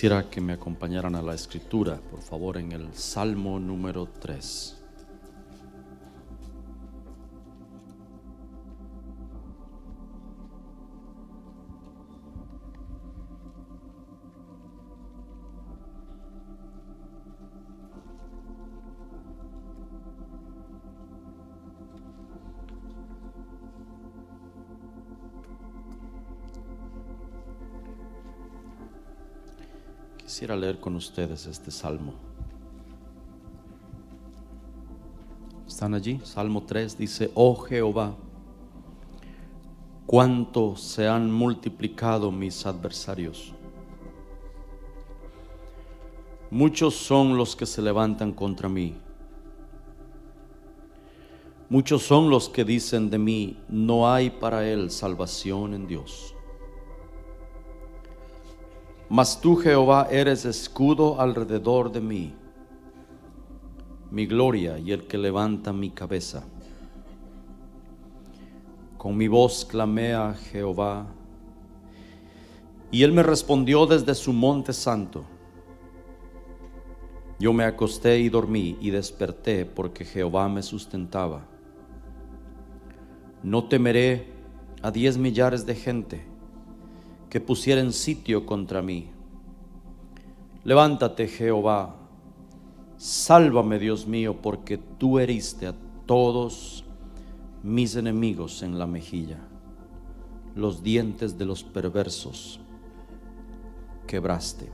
Quisiera que me acompañaran a la escritura, por favor, en el Salmo número 3. Quisiera leer con ustedes este salmo. ¿Están allí? Salmo 3 dice: Oh Jehová, cuánto se han multiplicado mis adversarios. Muchos son los que se levantan contra mí. Muchos son los que dicen de mí: no hay para él salvación en Dios. Mas tú, Jehová, eres escudo alrededor de mí, mi gloria y el que levanta mi cabeza. Con mi voz clamé a Jehová, y él me respondió desde su monte santo. Yo me acosté y dormí y desperté, porque Jehová me sustentaba. No temeré a 10 millares de gente que pusieren sitio contra mí. Levántate, Jehová, sálvame, Dios mío, porque tú heriste a todos mis enemigos en la mejilla. Los dientes de los perversos quebraste.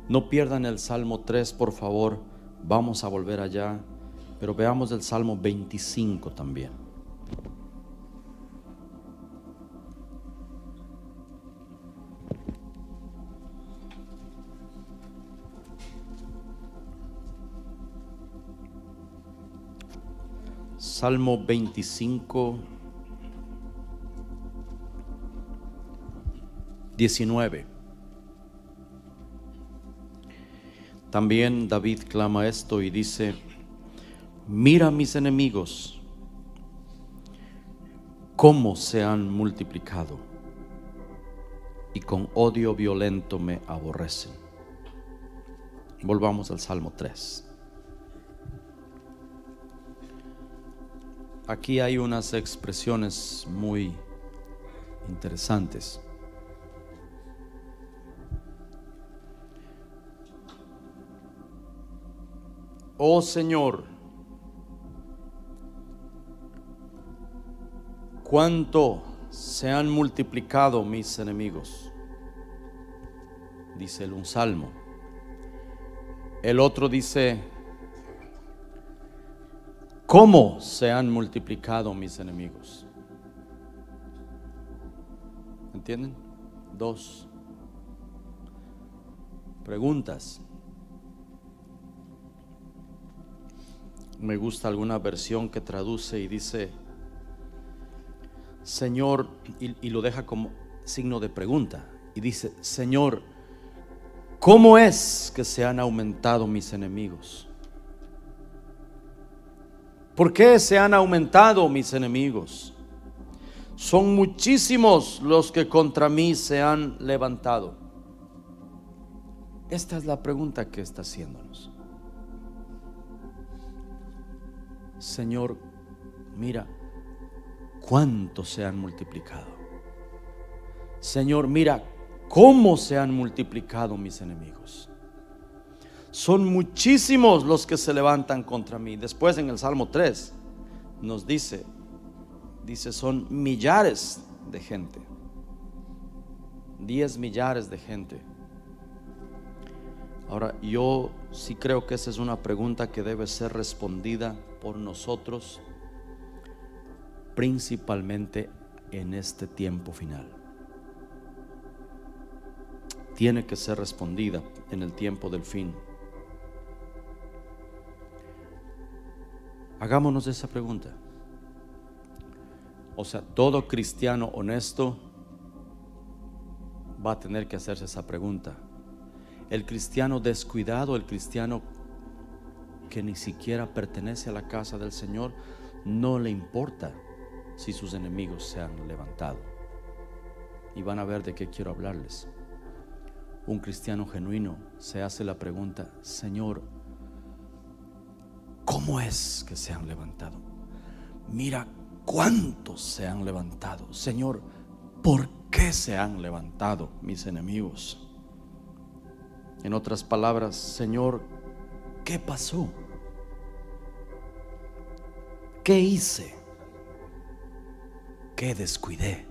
No pierdan el Salmo 3, por favor. Vamos a volver allá, pero veamos el Salmo 25 también. Salmo 25, 19. También David clama esto y dice: mira mis enemigos, cómo se han multiplicado, y con odio violento me aborrecen. Volvamos al Salmo 3. Aquí hay unas expresiones muy interesantes. Oh Señor, cuánto se han multiplicado mis enemigos, dice un salmo. El otro dice: ¿cómo se han multiplicado mis enemigos? ¿Entienden? Dos preguntas. Me gusta alguna versión que traduce y dice: Señor, y lo deja como signo de pregunta, y dice: Señor, ¿cómo es que se han aumentado mis enemigos? ¿Por qué se han aumentado mis enemigos? Son muchísimos los que contra mí se han levantado. Esta es la pregunta que está haciéndonos. Señor, mira cuánto se han multiplicado. Señor, mira cómo se han multiplicado mis enemigos. Son muchísimos los que se levantan contra mí. Después en el Salmo 3 nos dice son millares de gente, 10 millares de gente. Ahora, yo sí creo que esa es una pregunta que debe ser respondida por nosotros, principalmente en este tiempo final. Tiene que ser respondida en el tiempo del fin. Hagámonos esa pregunta. O sea, todo cristiano honesto va a tener que hacerse esa pregunta. El cristiano descuidado, el cristiano que ni siquiera pertenece a la casa del Señor, no le importa si sus enemigos se han levantado. Y van a ver de qué quiero hablarles. Un cristiano genuino se hace la pregunta: Señor, ¿cómo es que se han levantado? Mira cuántos se han levantado. Señor, ¿por qué se han levantado mis enemigos? En otras palabras, Señor, ¿qué pasó? ¿Qué hice? ¿Qué descuidé?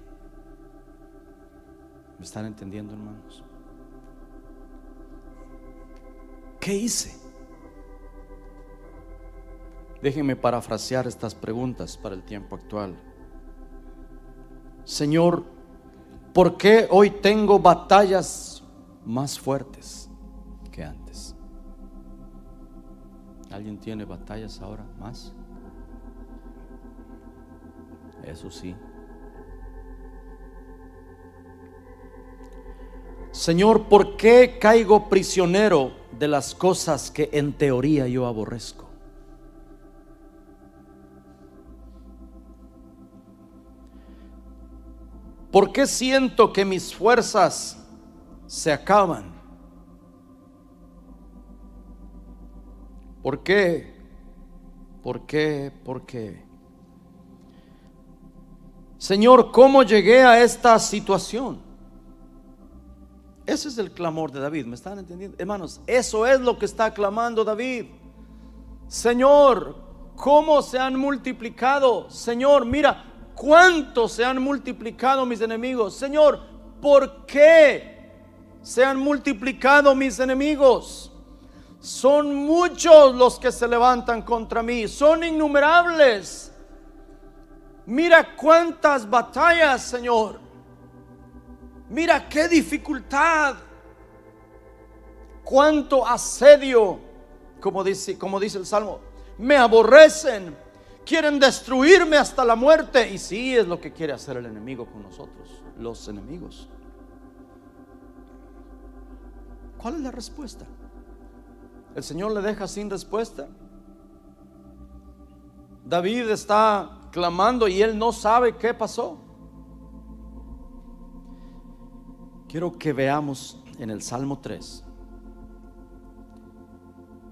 ¿Me están entendiendo, hermanos? ¿Qué hice? Déjenme parafrasear estas preguntas para el tiempo actual. Señor, ¿por qué hoy tengo batallas más fuertes que antes? ¿Alguien tiene batallas ahora más? Eso sí. Señor, ¿por qué caigo prisionero de las cosas que en teoría yo aborrezco? ¿Por qué siento que mis fuerzas se acaban? ¿Por qué? ¿Por qué? ¿Por qué? Señor, ¿cómo llegué a esta situación? Ese es el clamor de David. ¿Me están entendiendo, hermanos? Eso es lo que está clamando David. Señor, ¿cómo se han multiplicado? Señor, mira cuántos se han multiplicado mis enemigos. Señor, ¿por qué se han multiplicado mis enemigos? Son muchos los que se levantan contra mí, son innumerables. Mira cuántas batallas, Señor. Mira qué dificultad, cuánto asedio, como dice el Salmo. Me aborrecen, quieren destruirme hasta la muerte. Y sí, es lo que quiere hacer el enemigo con nosotros, los enemigos. ¿Cuál es la respuesta? ¿El Señor le deja sin respuesta? David está clamando y él no sabe qué pasó. Quiero que veamos en el Salmo 3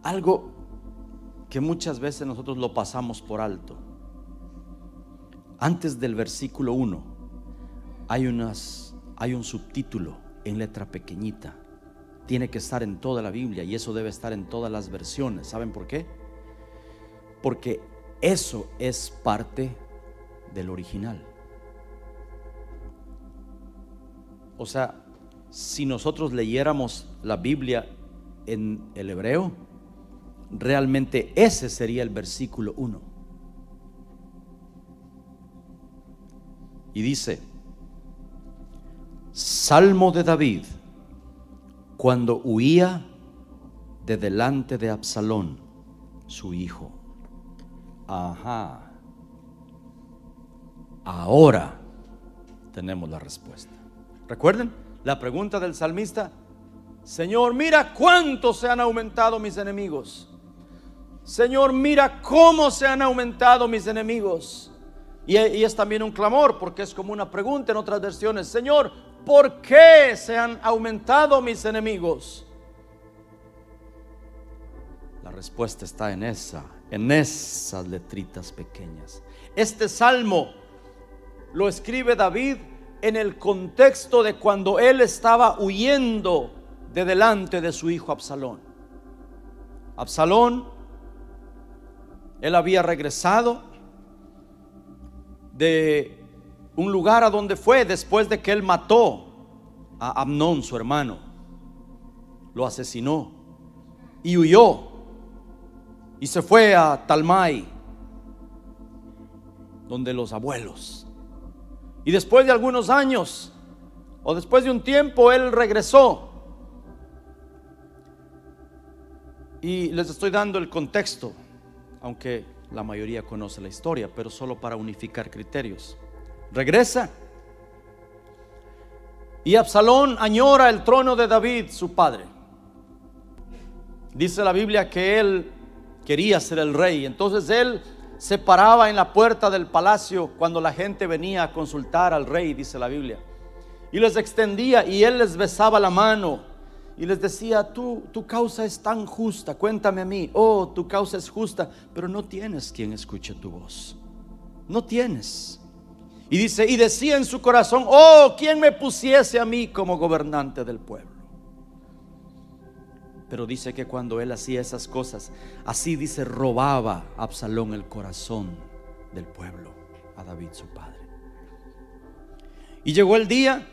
algo que muchas veces nosotros lo pasamos por alto. Antes del versículo 1 hay un subtítulo en letra pequeñita. Tiene que estar en toda la Biblia y eso debe estar en todas las versiones. ¿Saben por qué? Porque eso es parte del original. O sea, si nosotros leyéramos la Biblia en el hebreo, realmente ese sería el versículo 1. Y dice: Salmo de David cuando huía de delante de Absalón, su hijo. Ajá. Ahora tenemos la respuesta. ¿Recuerden la pregunta del salmista? Señor, mira cuánto se han aumentado mis enemigos. Señor, mira cómo se han aumentado mis enemigos. Y es también un clamor, porque es como una pregunta en otras versiones. Señor, ¿por qué se han aumentado mis enemigos? La respuesta está en esas letritas pequeñas. Este salmo lo escribe David en el contexto de cuando él estaba huyendo de delante de su hijo Absalón. Absalón, él había regresado de un lugar a donde fue después de que él mató a Amnón, su hermano. Lo asesinó y huyó y se fue a Talmai, donde los abuelos. Y después de algunos años, o después de un tiempo, él regresó. Y les estoy dando el contexto, aunque la mayoría conoce la historia, pero solo para unificar criterios. Regresa y Absalón añora el trono de David, su padre. Dice la Biblia que él quería ser el rey. Entonces él se paraba en la puerta del palacio cuando la gente venía a consultar al rey, dice la Biblia, y les extendía y él les besaba la mano y les decía: tu causa es tan justa, cuéntame a mí. Oh, tu causa es justa, pero no tienes quien escuche tu voz. No tienes. Y dice, y decía en su corazón: oh, ¿quién me pusiese a mí como gobernante del pueblo? Pero dice que cuando él hacía esas cosas, así dice, robaba Absalón el corazón del pueblo a David su padre. Y llegó el día,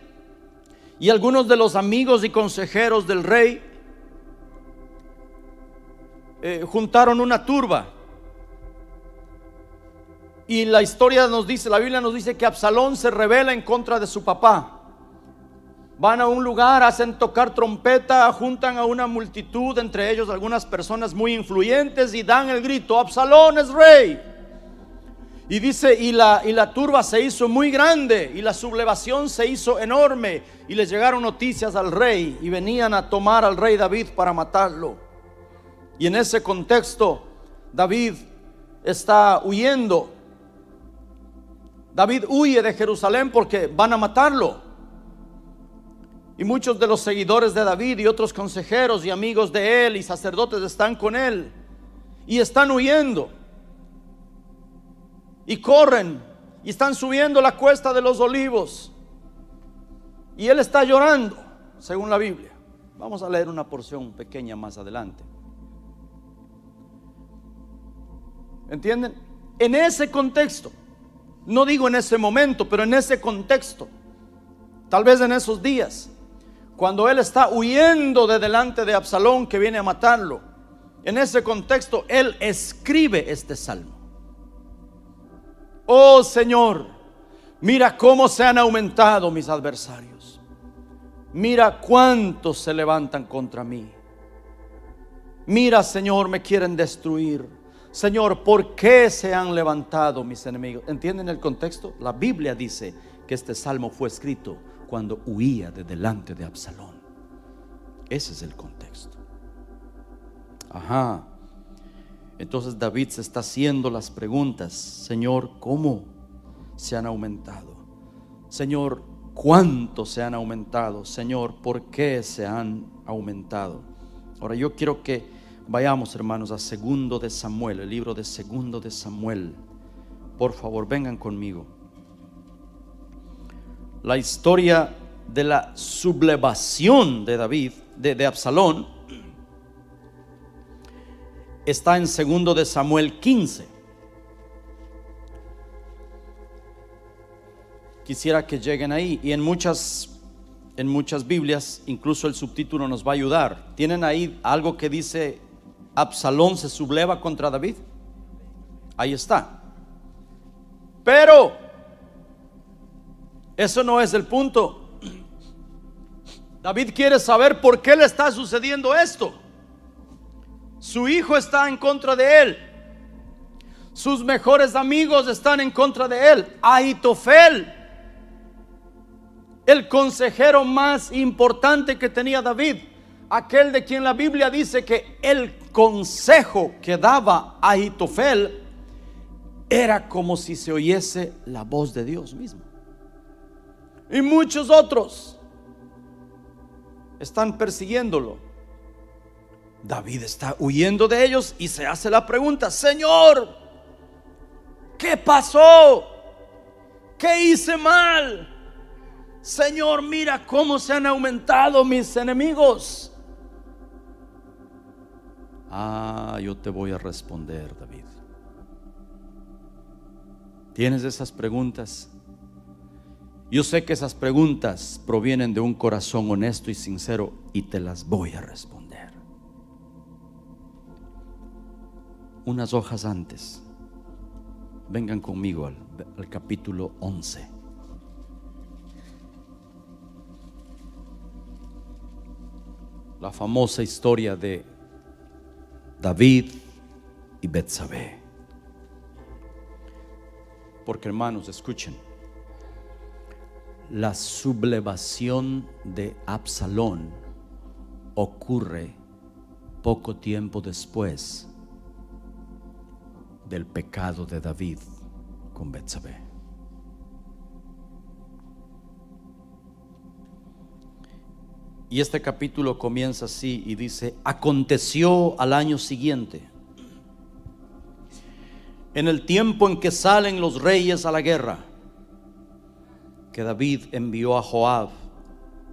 y algunos de los amigos y consejeros del rey juntaron una turba. Y la historia nos dice, la Biblia nos dice que Absalón se rebela en contra de su papá. Van a un lugar, hacen tocar trompeta, juntan a una multitud, entre ellos algunas personas muy influyentes, y dan el grito: Absalón es rey. Y dice, y la turba se hizo muy grande, y la sublevación se hizo enorme, y les llegaron noticias al rey, y venían a tomar al rey David para matarlo. Y en ese contexto David está huyendo. David huye de Jerusalén porque van a matarlo. Y muchos de los seguidores de David y otros consejeros y amigos de él y sacerdotes están con él y están huyendo. Y corren y están subiendo la cuesta de los Olivos. Y él está llorando, según la Biblia. Vamos a leer una porción pequeña más adelante. ¿Entienden? En ese contexto, no digo en ese momento, pero en ese contexto, tal vez en esos días, cuando él está huyendo de delante de Absalón que viene a matarlo, en ese contexto él escribe este salmo: oh Señor, mira cómo se han aumentado mis adversarios, mira cuántos se levantan contra mí. Mira, Señor, me quieren destruir. Señor, ¿por qué se han levantado mis enemigos? ¿Entienden el contexto? La Biblia dice que este salmo fue escrito cuando huía de delante de Absalón. Ese es el contexto. Ajá. Entonces David se está haciendo las preguntas: Señor, ¿cómo se han aumentado? Señor, ¿cuánto se han aumentado? Señor, ¿por qué se han aumentado? Ahora yo quiero que vayamos, hermanos, a Segundo de Samuel, el libro de Segundo de Samuel. Por favor, vengan conmigo. La historia de la sublevación de David, de Absalón, está en Segundo de Samuel 15. Quisiera que lleguen ahí. Y en muchas Biblias, incluso el subtítulo nos va a ayudar. ¿Tienen ahí algo que dice: Absalón se subleva contra David? Ahí está. Pero eso no es el punto. David quiere saber por qué le está sucediendo esto. Su hijo está en contra de él. Sus mejores amigos están en contra de él. Ahitofel, el consejero más importante que tenía David, aquel de quien la Biblia dice que el consejo que daba Ahitofel era como si se oyese la voz de Dios mismo. Y muchos otros están persiguiéndolo. David está huyendo de ellos y se hace la pregunta: Señor, ¿qué pasó? ¿Qué hice mal? Señor, mira cómo se han aumentado mis enemigos. Yo te voy a responder, David. ¿Tienes esas preguntas? Yo sé que esas preguntas provienen de un corazón honesto y sincero, y te las voy a responder. Unas hojas antes, vengan conmigo al capítulo 11. La famosa historia de David y Betsabé. Porque, hermanos, escuchen, la sublevación de Absalón ocurre poco tiempo después del pecado de David con Betsabé. Y este capítulo comienza así y dice: aconteció al año siguiente, en el tiempo en que salen los reyes a la guerra, que David envió a Joab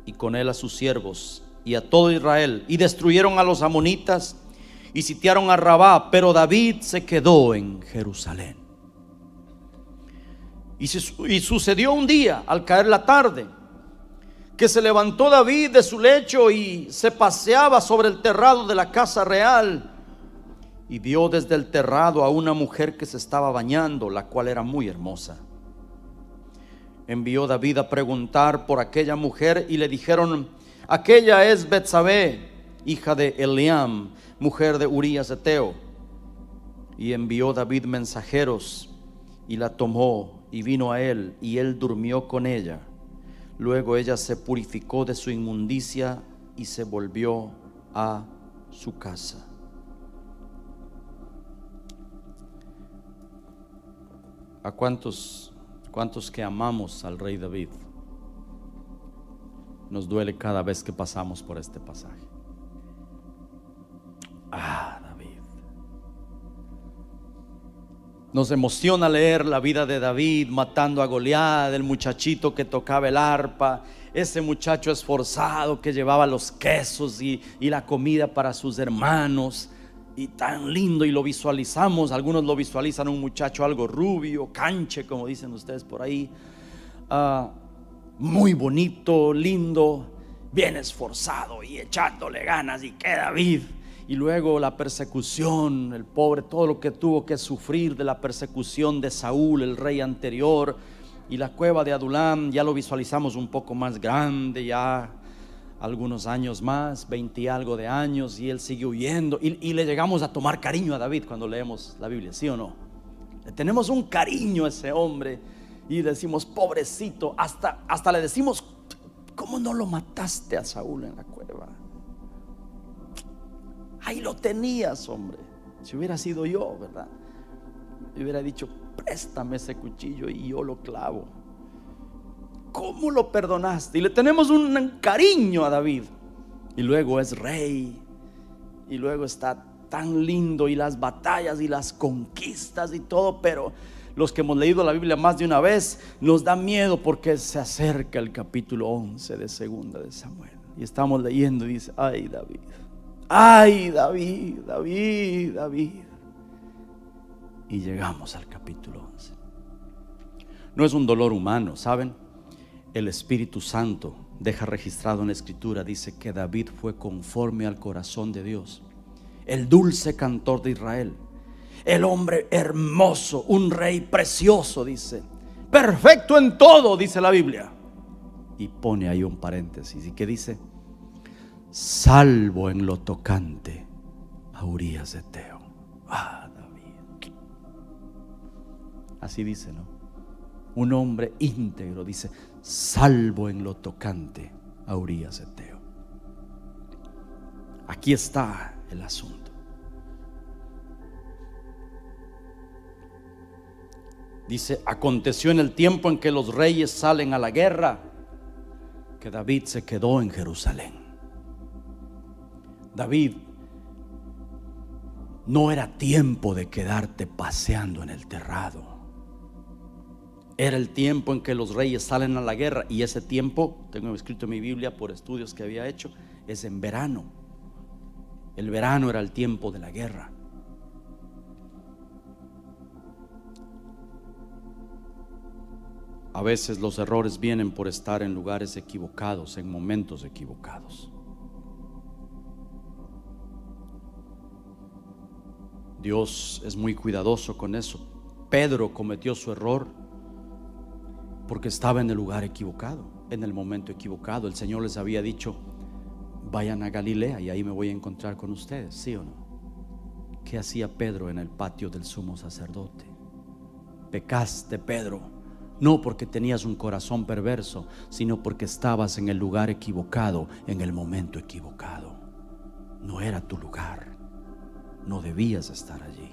y con él a sus siervos y a todo Israel, y destruyeron a los amonitas y sitiaron a Rabá, pero David se quedó en Jerusalén. Y sucedió un día, al caer la tarde, que se levantó David de su lecho y se paseaba sobre el terrado de la casa real, y vio desde el terrado a una mujer que se estaba bañando, la cual era muy hermosa. Envió David a preguntar por aquella mujer, y le dijeron: aquella es Betsabé, hija de Eliam, mujer de Urías Eteo. Y envió David mensajeros, y la tomó y vino a él, y él durmió con ella. Luego ella se purificó de su inmundicia y se volvió a su casa. ¿A cuántos que amamos al rey David nos duele cada vez que pasamos por este pasaje? David. Nos emociona leer la vida de David matando a Goliat, el muchachito que tocaba el arpa, ese muchacho esforzado que llevaba los quesos y la comida para sus hermanos, y tan lindo, y lo visualizamos. Algunos lo visualizan un muchacho algo rubio, canche, como dicen ustedes por ahí, muy bonito, lindo, bien esforzado y echándole ganas. Y que David, y luego la persecución, el pobre, todo lo que tuvo que sufrir de la persecución de Saúl, el rey anterior, y la cueva de Adulam, ya lo visualizamos un poco más grande, ya algunos años más, 20 y algo de años, y él sigue huyendo, y le llegamos a tomar cariño a David cuando leemos la Biblia, ¿sí o no? Le tenemos un cariño a ese hombre, y decimos: pobrecito, hasta le decimos: ¿cómo no lo mataste a Saúl en la cueva? Ahí lo tenías, hombre. Si hubiera sido yo, ¿verdad? Yo hubiera dicho: préstame ese cuchillo y yo lo clavo. ¿Cómo lo perdonaste? Y le tenemos un cariño a David. Y luego es rey, y luego está tan lindo, y las batallas y las conquistas y todo. Pero los que hemos leído la Biblia más de una vez, nos da miedo porque se acerca el capítulo 11 de Segunda de Samuel, y estamos leyendo y dice: ay David, ay David, David, David. Y llegamos al capítulo 11. No es un dolor humano, ¿saben? El Espíritu Santo deja registrado en la Escritura, dice que David fue conforme al corazón de Dios, el dulce cantor de Israel, el hombre hermoso, un rey precioso, dice, perfecto en todo, dice la Biblia. Y pone ahí un paréntesis, y que dice: salvo en lo tocante a Urías Eteo. David. Así dice, ¿no? Un hombre íntegro, dice, salvo en lo tocante a Urías Eteo. Aquí está el asunto. Dice: aconteció en el tiempo en que los reyes salen a la guerra, que David se quedó en Jerusalén. David, no era tiempo de quedarte paseando en el terrado. Era el tiempo en que los reyes salen a la guerra, y ese tiempo, tengo escrito en mi Biblia por estudios que había hecho, es en verano. El verano era el tiempo de la guerra. A veces los errores vienen por estar en lugares equivocados, en momentos equivocados. Dios es muy cuidadoso con eso. Pedro cometió su error porque estaba en el lugar equivocado, en el momento equivocado. El Señor les había dicho: vayan a Galilea y ahí me voy a encontrar con ustedes, ¿sí o no? ¿Qué hacía Pedro en el patio del sumo sacerdote? Pecaste, Pedro, no porque tenías un corazón perverso, sino porque estabas en el lugar equivocado, en el momento equivocado. No era tu lugar, no debías estar allí.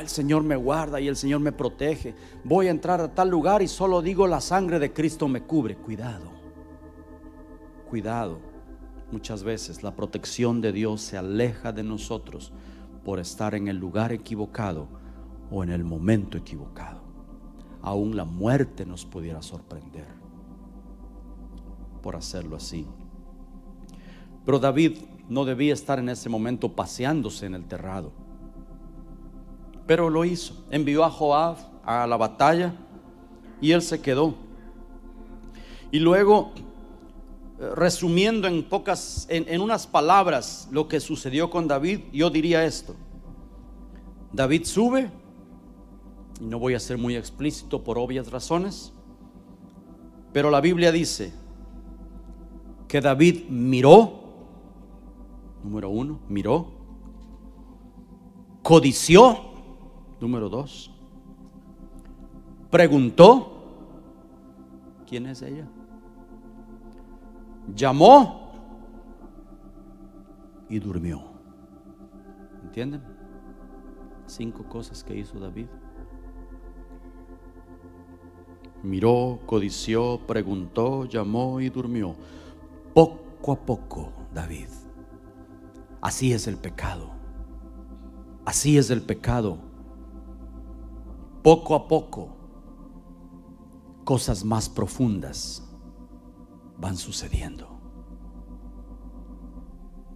El Señor me guarda y el Señor me protege. Voy a entrar a tal lugar y solo digo: la sangre de Cristo me cubre. Cuidado, Cuidado, muchas veces la protección de Dios se aleja de nosotros por estar en el lugar equivocado o en el momento equivocado. Aún la muerte nos pudiera sorprender por hacerlo así. Pero David no debía estar en ese momento paseándose en el terrado, pero lo hizo. Envió a Joab a la batalla y él se quedó. Y luego, resumiendo en unas palabras lo que sucedió con David, yo diría esto: David sube, y no voy a ser muy explícito por obvias razones, pero la Biblia dice que David miró. Número 1, miró. Codició. Número 2, preguntó: ¿quién es ella? Llamó y durmió. ¿Entienden? 5 cosas que hizo David. Miró, codició, preguntó, llamó y durmió. Poco a poco, David. Así es el pecado. Así es el pecado. Poco a poco, cosas más profundas van sucediendo.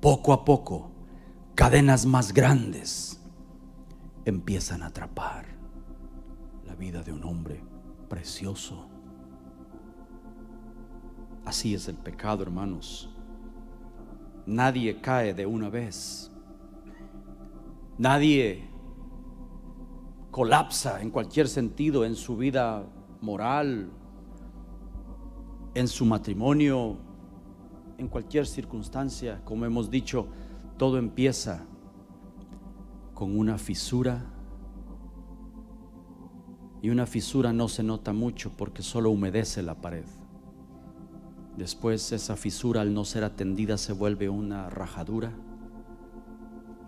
Poco a poco, cadenas más grandes empiezan a atrapar la vida de un hombre precioso. Así es el pecado, hermanos. Nadie cae de una vez. Nadie colapsa en cualquier sentido en su vida moral, en su matrimonio, en cualquier circunstancia. Como hemos dicho, todo empieza con una fisura, y una fisura no se nota mucho porque solo humedece la pared. Después esa fisura, al no ser atendida, se vuelve una rajadura.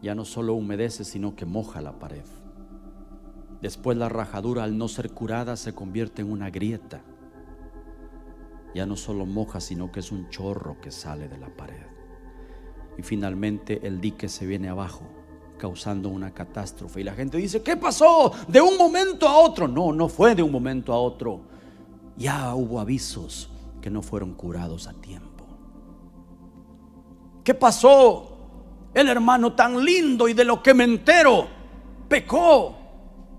Ya no solo humedece, sino que moja la pared. Después la rajadura, al no ser curada, se convierte en una grieta. Ya no solo moja, sino que es un chorro que sale de la pared. Y finalmente el dique se viene abajo, causando una catástrofe. Y la gente dice: ¿qué pasó? De un momento a otro. No, no fue de un momento a otro. Ya hubo avisos que no fueron curados a tiempo. ¿Qué pasó? El hermano tan lindo y de lo que me entero pecó.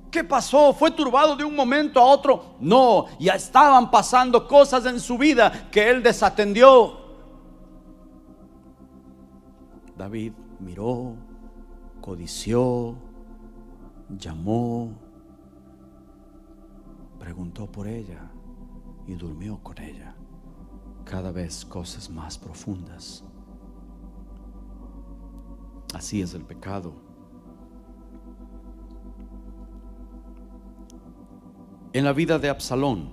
¿Qué pasó? ¿Fue turbado de un momento a otro? No, ya estaban pasando cosas en su vida que él desatendió. David miró, codició, llamó, preguntó por ella y durmió con ella. Cada vez cosas más profundas. Así es el pecado. En la vida de Absalón,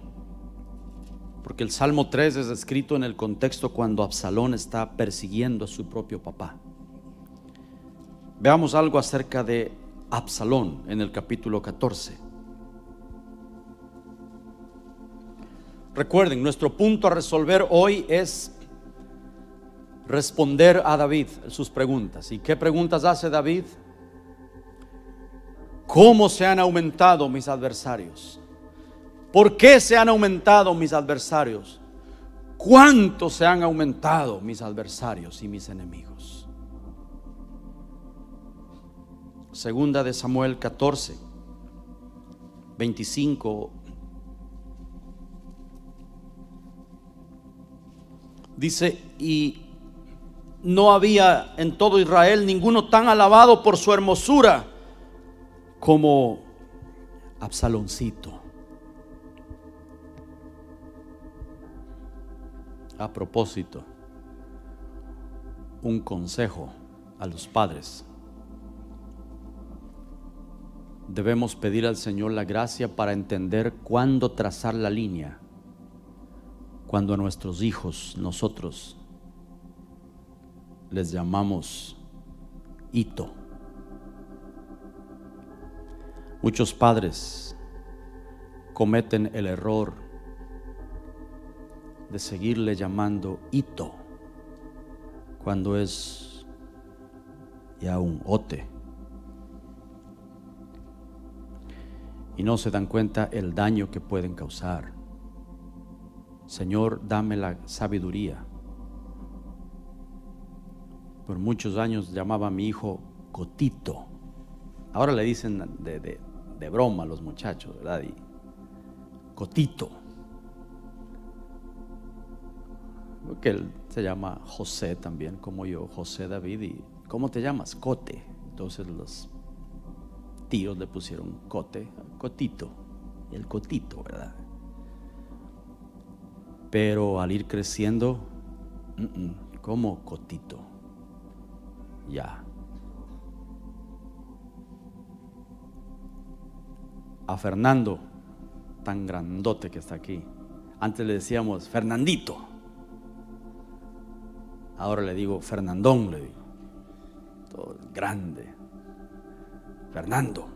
porque el Salmo 3 es escrito en el contexto cuando Absalón está persiguiendo a su propio papá. Veamos algo acerca de Absalón en el capítulo 14. Recuerden, nuestro punto a resolver hoy es responder a David sus preguntas. ¿Y qué preguntas hace David? ¿Cómo se han aumentado mis adversarios? ¿Por qué se han aumentado mis adversarios? ¿Cuánto se han aumentado mis adversarios y mis enemigos? Segunda de Samuel 14, 25. Dice: y no había en todo Israel ninguno tan alabado por su hermosura como Absaloncito. A propósito, un consejo a los padres: debemos pedir al Señor la gracia para entender cuándo trazar la línea, cuando a nuestros hijos nosotros les llamamos hito. Muchos padres cometen el error de seguirle llamando hito cuando es ya un ote. Y no se dan cuenta el daño que pueden causar. Señor, dame la sabiduría. Por muchos años llamaba a mi hijo Cotito. Ahora le dicen de broma a los muchachos, ¿verdad? Y Cotito. Porque él se llama José también, como yo, José David. ¿Y cómo te llamas? Cote. Entonces los tíos le pusieron Cote, Cotito, el Cotito, ¿verdad? Pero al ir creciendo, como Cotito, ya. A Fernando, tan grandote que está aquí, antes le decíamos Fernandito, ahora le digo Fernandón, le digo, todo grande, Fernando.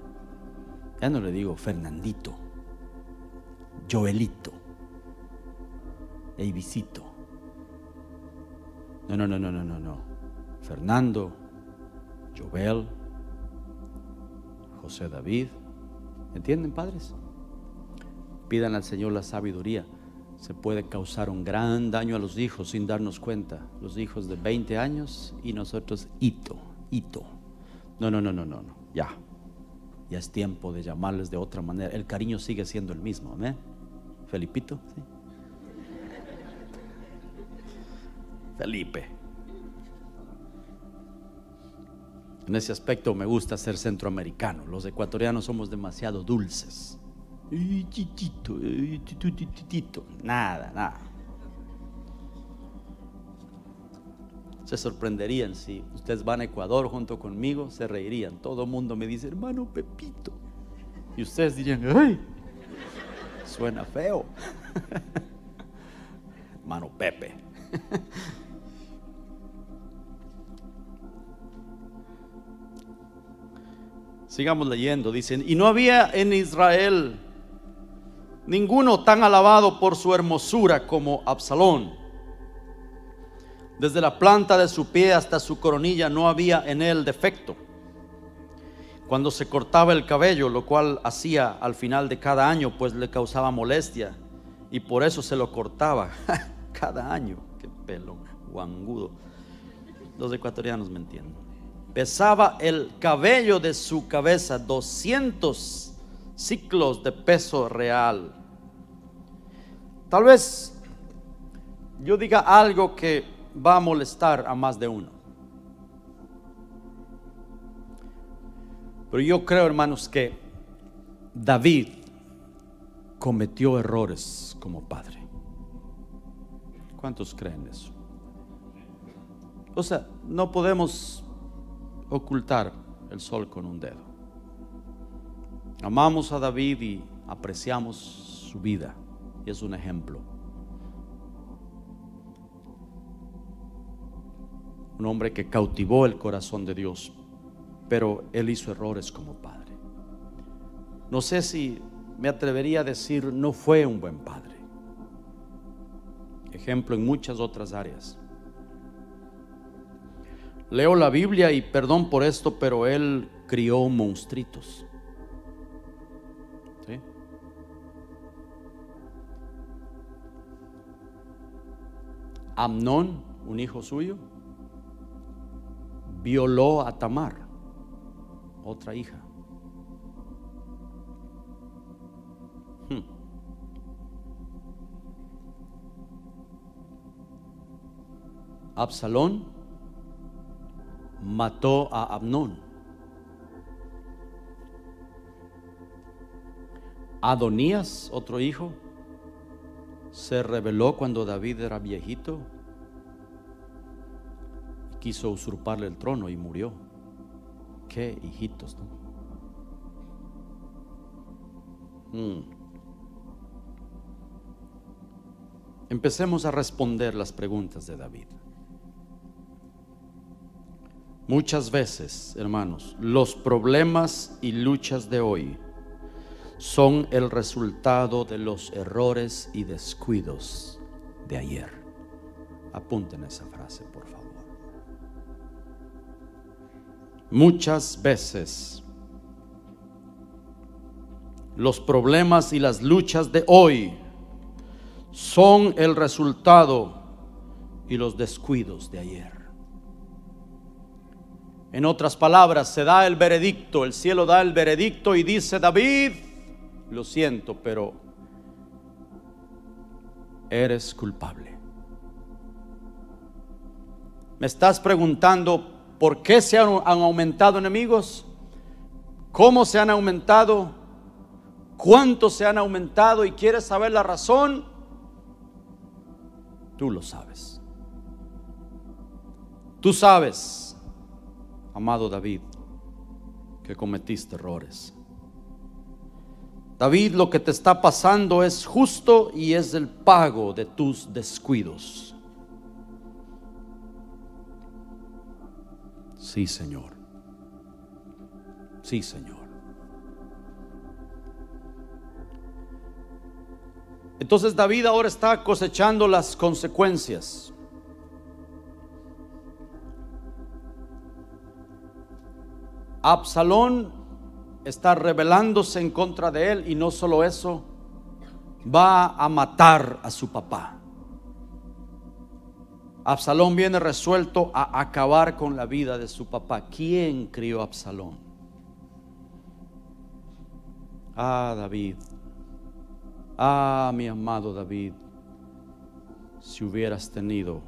Ya no le digo Fernandito, Joelito, Eivisito. No. Fernando, Joel, José David. ¿Entienden, padres? Pidan al Señor la sabiduría. Se puede causar un gran daño a los hijos sin darnos cuenta. Los hijos de 20 años y nosotros hito. No. Ya es tiempo de llamarles de otra manera. El cariño sigue siendo el mismo, amén. Felipito, ¿sí? Felipe. En ese aspecto me gusta ser centroamericano. Los ecuatorianos somos demasiado dulces. Chichito, nada. Se sorprenderían si ustedes van a Ecuador junto conmigo, se reirían. Todo el mundo me dice, hermano Pepito. Y ustedes dirían, ¡ay! Suena feo. Hermano Pepe. Sigamos leyendo, dicen, y no había en Israel ninguno tan alabado por su hermosura como Absalón. Desde la planta de su pie hasta su coronilla no había en él defecto. Cuando se cortaba el cabello, lo cual hacía al final de cada año, pues le causaba molestia, y por eso se lo cortaba cada año. Qué pelo guangudo. Los ecuatorianos me entienden. Pesaba el cabello de su cabeza 200 ciclos de peso real. Tal vez yo diga algo que va a molestar a más de uno, pero yo creo, hermanos, que David cometió errores como padre. ¿Cuántos creen eso? O sea, no podemos ocultar el sol con un dedo. Amamos a David y apreciamos su vida, y es un ejemplo. Un hombre que cautivó el corazón de Dios, pero él hizo errores como padre. No sé si me atrevería a decir no fue un buen padre. Ejemplo en muchas otras áreas. Leo la Biblia y perdón por esto, pero él crió monstruitos. ¿Sí? Amnón, un hijo suyo, violó a Tamar, otra hija. Absalón mató a Amnón. Adonías, otro hijo, se rebeló cuando David era viejito, quiso usurparle el trono y murió. Qué hijitos, ¿no? Empecemos a responder las preguntas de David. Muchas veces, hermanos, los problemas y luchas de hoy son el resultado de los errores y descuidos de ayer. Apunten esa frase, por favor. Muchas veces los problemas y las luchas de hoy son el resultado y los descuidos de ayer. En otras palabras, se da el veredicto, el cielo da el veredicto y dice: David, lo siento, pero eres culpable. ¿Me estás preguntando por qué se han aumentado enemigos? ¿Cómo se han aumentado? ¿Cuánto se han aumentado? ¿Y quieres saber la razón? Tú lo sabes. Tú sabes, amado David, que cometiste errores. David, lo que te está pasando es justo y es el pago de tus descuidos. Sí, Señor. Sí, Señor. Entonces David ahora está cosechando las consecuencias. Absalón está rebelándose en contra de él, y no solo eso, va a matar a su papá. Absalón viene resuelto a acabar con la vida de su papá. ¿Quién crió a Absalón? David. Mi amado David, si hubieras tenido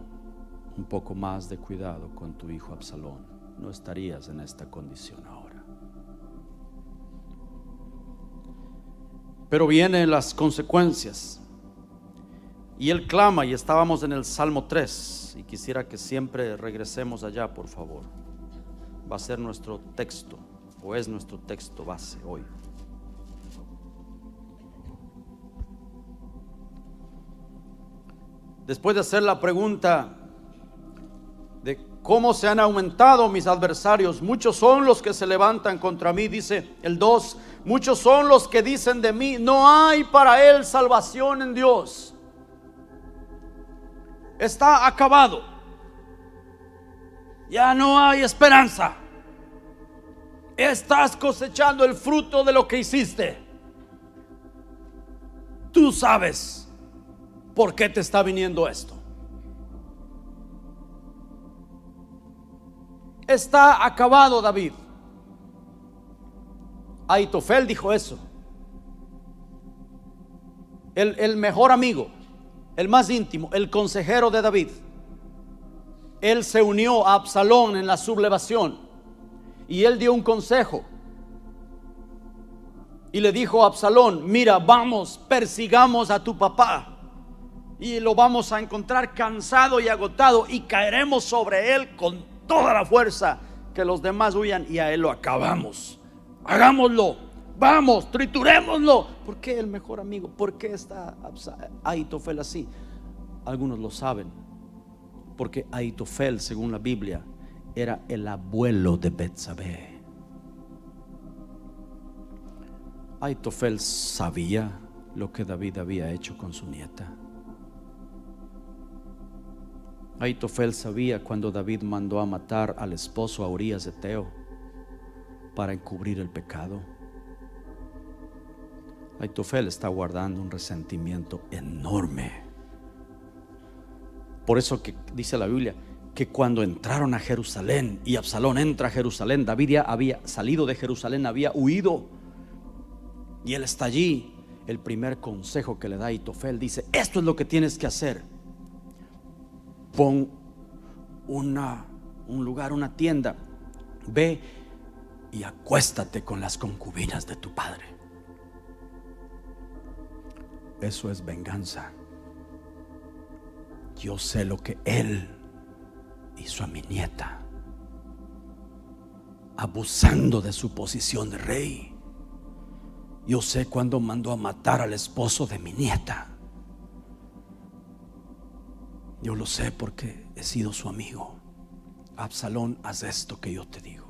un poco más de cuidado con tu hijo Absalón, no estarías en esta condición ahora. Pero vienen las consecuencias. Y él clama, y estábamos en el Salmo 3, y quisiera que siempre regresemos allá, por favor. Va a ser nuestro texto, o es nuestro texto base hoy. Después de hacer la pregunta de cómo se han aumentado mis adversarios, muchos son los que se levantan contra mí, dice el 2, muchos son los que dicen de mí: no hay para él salvación en Dios. Está acabado, ya no hay esperanza. Estás cosechando el fruto de lo que hiciste. Tú sabes por qué te está viniendo esto. Está acabado, David. Ahitofel dijo eso. El mejor amigo, el más íntimo, el consejero de David. Él se unió a Absalón en la sublevación y él dio un consejo y le dijo a Absalón: mira, vamos, persigamos a tu papá y lo vamos a encontrar cansado y agotado, y caeremos sobre él con toda la fuerza, que los demás huyan y a él lo acabamos. Hagámoslo, vamos, triturémoslo. ¿Por qué el mejor amigo? ¿Por qué está Ahitofel así? Algunos lo saben, porque Ahitofel, según la Biblia, era el abuelo de Betsabé. Ahitofel sabía lo que David había hecho con su nieta. Ahitofel sabía cuando David mandó a matar al esposo a Urías de Eteo para encubrir el pecado. Ahitofel está guardando un resentimiento enorme. Por eso que dice la Biblia que cuando entraron a Jerusalén y Absalón entra a Jerusalén, David ya había salido de Jerusalén, había huido, y él está allí. El primer consejo que le da Ahitofel dice: esto es lo que tienes que hacer. Pon un lugar, una tienda, ve y acuéstate con las concubinas de tu padre. Eso es venganza. Yo sé lo que él hizo a mi nieta, abusando de su posición de rey. Yo sé cuando mandó a matar al esposo de mi nieta. Yo lo sé porque he sido su amigo. Absalón, haz esto que yo te digo.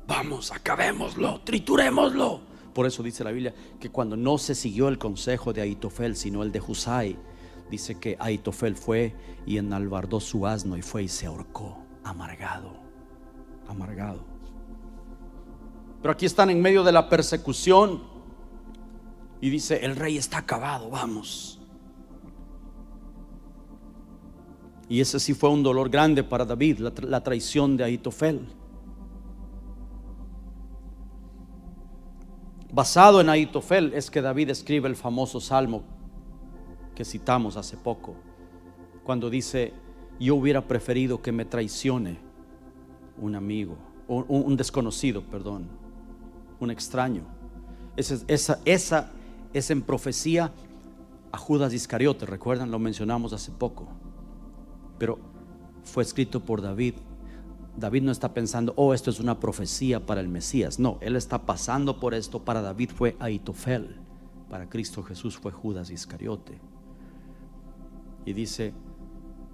Vamos, acabémoslo, triturémoslo. Por eso dice la Biblia que cuando no se siguió el consejo de Ahitofel, sino el de Husai, dice que Ahitofel fue y enalbardó su asno y fue y se ahorcó, amargado, amargado. Pero aquí están en medio de la persecución y dice: el rey está acabado, vamos. Y ese sí fue un dolor grande para David, la traición de Ahitofel. Basado en Ahitofel es que David escribe el famoso salmo que citamos hace poco, cuando dice: yo hubiera preferido que me traicione un amigo, un desconocido, perdón, un extraño. Esa es en profecía a Judas Iscariote, recuerdan, lo mencionamos hace poco, pero fue escrito por David. David no está pensando: oh, esto es una profecía para el Mesías. No, él está pasando por esto. Para David fue Ahitofel, para Cristo Jesús fue Judas Iscariote. Y dice: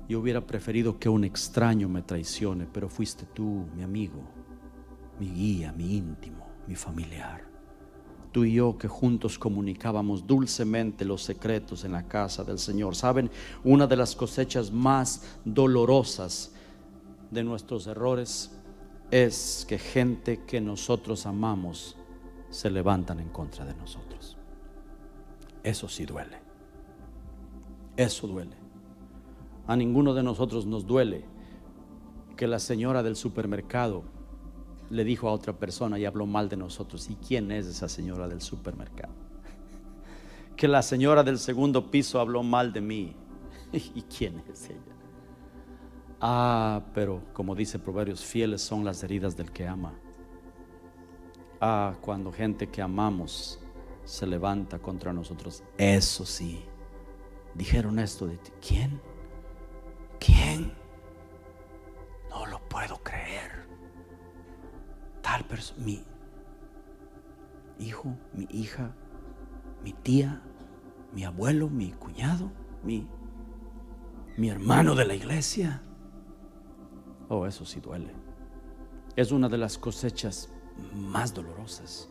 yo hubiera preferido que un extraño me traicione, pero fuiste tú, mi amigo, mi guía, mi íntimo, mi familiar. Tú y yo que juntos comunicábamos dulcemente los secretos en la casa del Señor. ¿Saben? Una de las cosechas más dolorosas de nuestros errores es que gente que nosotros amamos se levantan en contra de nosotros. Eso sí duele. Eso duele. A ninguno de nosotros nos duele que la señora del supermercado le dijo a otra persona y habló mal de nosotros. ¿Y quién es esa señora del supermercado? Que la señora del segundo piso habló mal de mí. ¿Y quién es ella? Ah, pero como dice Proverbios, fieles son las heridas del que ama. Ah, cuando gente que amamos se levanta contra nosotros. Eso sí, dijeron esto de ti. ¿Quién? ¿Quién? No lo puedo creer. Tal persona, mi hijo, mi hija, mi tía, mi abuelo, mi cuñado, mi hermano de la iglesia. Oh, eso sí duele. Es una de las cosechas más dolorosas.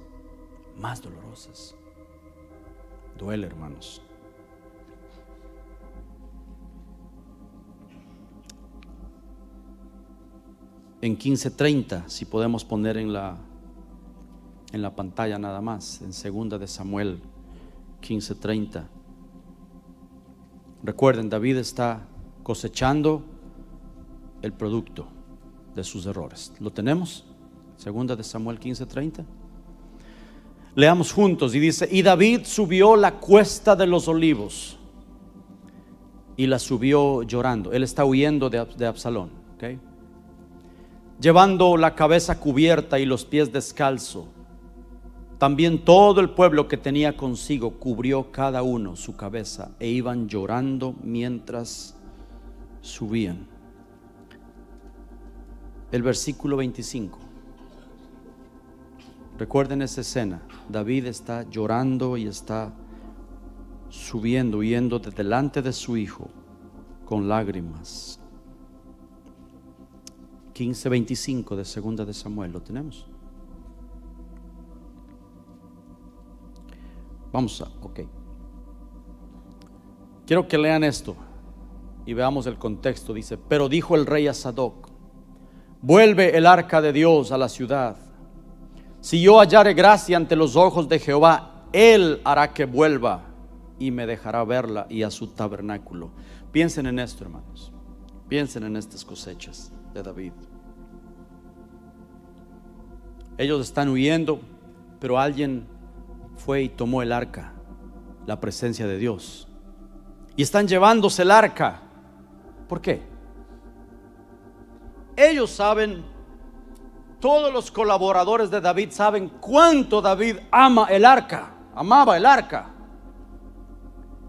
Más dolorosas. Duele, hermanos. En 15:30, si podemos poner en la pantalla nada más, en 2 de Samuel 15:30. Recuerden, David está cosechando el producto de sus errores. ¿Lo tenemos? 2 de Samuel 15:30. Leamos juntos y dice: y David subió la cuesta de los olivos y la subió llorando. Él está huyendo de Absalón, ¿okay? Llevando la cabeza cubierta y los pies descalzo. También todo el pueblo que tenía consigo cubrió cada uno su cabeza e iban llorando mientras subían. El versículo 25. Recuerden esa escena. David está llorando y está subiendo, huyendo de delante de su hijo con lágrimas. 15:25 de 2 de Samuel. ¿Lo tenemos? Vamos a, ok. Quiero que lean esto y veamos el contexto. Dice: pero dijo el rey a Sadoc: vuelve el arca de Dios a la ciudad. Si yo hallare gracia ante los ojos de Jehová, él hará que vuelva y me dejará verla y a su tabernáculo. Piensen en esto, hermanos. Piensen en estas cosechas de David. Ellos están huyendo, pero alguien fue y tomó el arca, la presencia de Dios, y están llevándose el arca. ¿Por qué? Ellos saben, todos los colaboradores de David saben cuánto David ama el arca, amaba el arca.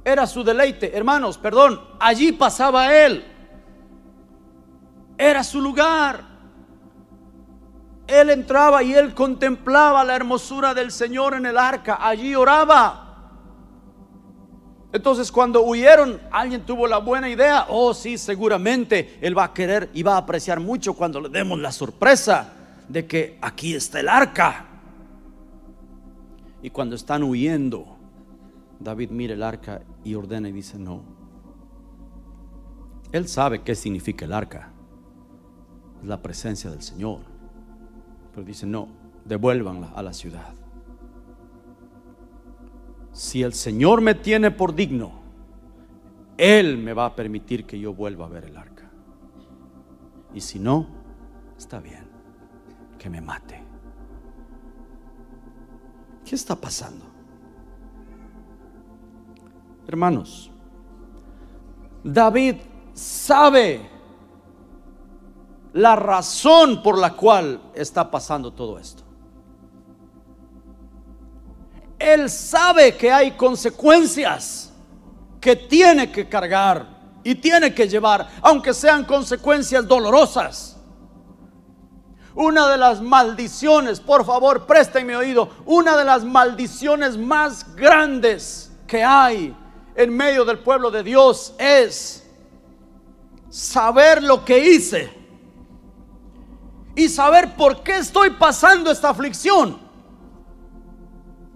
Era su deleite, hermanos, perdón, allí pasaba él. Era su lugar. Él entraba y él contemplaba la hermosura del Señor en el arca. Allí oraba. Entonces, cuando huyeron, alguien tuvo la buena idea: oh sí, seguramente él va a querer y va a apreciar mucho cuando le demos la sorpresa de que aquí está el arca. Y cuando están huyendo, David mira el arca y ordena y dice: no, Él sabe qué significa el arca. Es la presencia del Señor. Pero dice: no, devuélvanla a la ciudad. Si el Señor me tiene por digno, Él me va a permitir que yo vuelva a ver el arca. Y si no, está bien, que me mate. ¿Qué está pasando? Hermanos, David sabe la razón por la cual está pasando todo esto. Él sabe que hay consecuencias que tiene que cargar y tiene que llevar, aunque sean consecuencias dolorosas. Una de las maldiciones, por favor, préstenme oído, una de las maldiciones más grandes que hay en medio del pueblo de Dios es saber lo que hice y saber por qué estoy pasando esta aflicción.